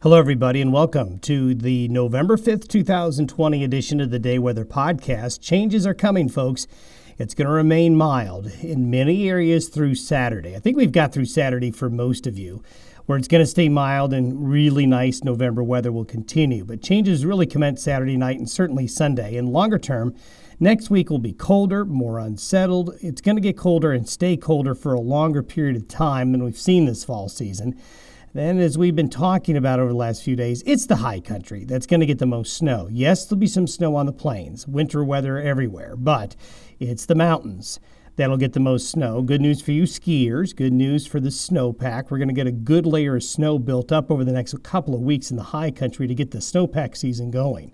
Hello, everybody, and welcome to the November 5th, 2020 edition of the Day Weather Podcast. Changes are coming, folks. It's going to remain mild in many areas through Saturday. I think we've got through Saturday for most of you, where it's going to stay mild and really nice November weather will continue. But changes really commence Saturday night and certainly Sunday. And longer term, next week will be colder, more unsettled. It's going to get colder and stay colder for a longer period of time than we've seen this fall season. Then, as we've been talking about over the last few days, it's the high country that's going to get the most snow. Yes, there'll be some snow on the plains, winter weather everywhere, but it's the mountains that'll get the most snow. Good news for you skiers, good news for the snowpack. We're going to get a good layer of snow built up over the next couple of weeks in the high country to get the snowpack season going.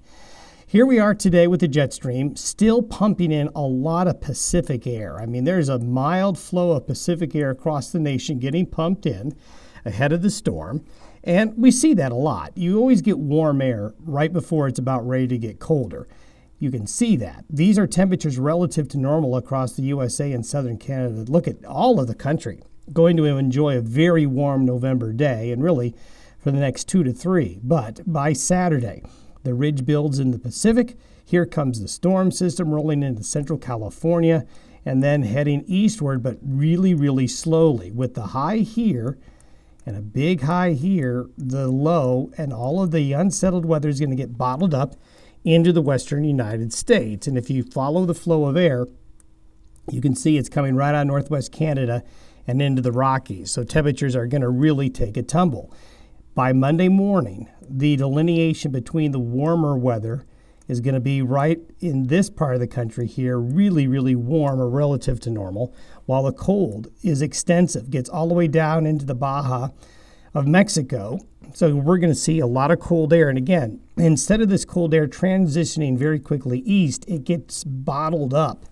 Here we are today with the jet stream, still pumping in a lot of Pacific air. I mean, there's a mild flow of Pacific air across the nation getting pumped in ahead of the storm, and we see that a lot. You always get warm air right before it's about ready to get colder. You can see that. These are temperatures relative to normal across the USA and southern Canada. Look at all of the country going to enjoy a very warm November day, and really for the next 2 to 3. But by Saturday, the ridge builds in the Pacific. Here comes the storm system rolling into central California and then heading eastward, but really, really slowly with the high here and a big high here, the low, and all of the unsettled weather is going to get bottled up into the western United States. And if you follow the flow of air, you can see it's coming right out of northwest Canada and into the Rockies. So temperatures are going to really take a tumble. By Monday morning, the delineation between the warmer weather is going to be right in this part of the country here, really, really warm or relative to normal, while the cold is extensive, gets all the way down into the Baja of Mexico. So we're going to see a lot of cold air. And again, instead of this cold air transitioning very quickly east, it gets bottled up,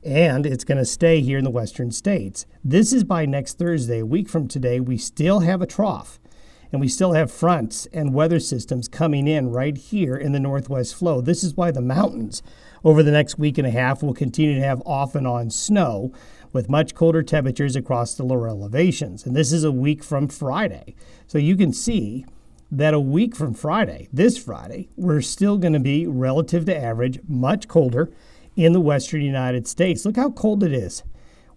and it's going to stay here in the western states. This is by next Thursday. A week from today, we still have a trough. And we still have fronts and weather systems coming in right here in the northwest flow. This is why the mountains over the next week and a half will continue to have off and on snow with much colder temperatures across the lower elevations. And this is a week from Friday. So you can see that a week from Friday, this Friday, we're still going to be relative to average, much colder in the western United States. Look how cold it is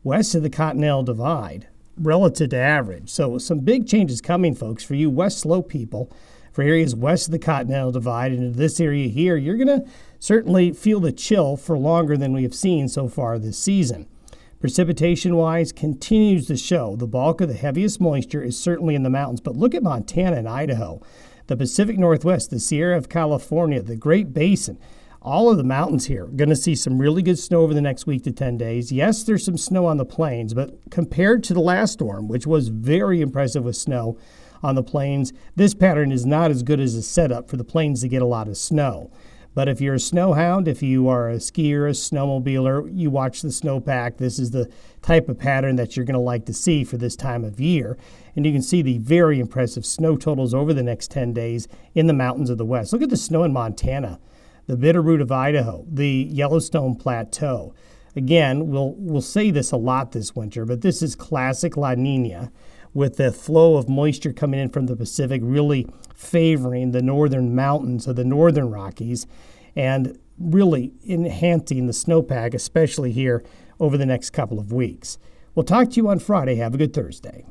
west of the Continental Divide, relative to average. So some big changes coming, folks, for you West Slope people, for areas west of the Continental Divide and into this area here. You're going to certainly feel the chill for longer than we have seen so far this season. Precipitation-wise, continues to show the bulk of the heaviest moisture is certainly in the mountains. But look at Montana and Idaho, the Pacific Northwest, the Sierra of California, the Great Basin. All of the mountains here are going to see some really good snow over the next week to 10 days. Yes, there's some snow on the plains, but compared to the last storm, which was very impressive with snow on the plains, this pattern is not as good as a setup for the plains to get a lot of snow. But if you're a snow hound, if you are a skier, a snowmobiler, you watch the snowpack, this is the type of pattern that you're going to like to see for this time of year. And you can see the very impressive snow totals over the next 10 days in the mountains of the west. Look at the snow in Montana, the Bitterroot of Idaho, the Yellowstone Plateau. Again, we'll say this a lot this winter, but this is classic La Nina with the flow of moisture coming in from the Pacific really favoring the northern mountains of the northern Rockies and really enhancing the snowpack, especially here over the next couple of weeks. We'll talk to you on Friday. Have a good Thursday.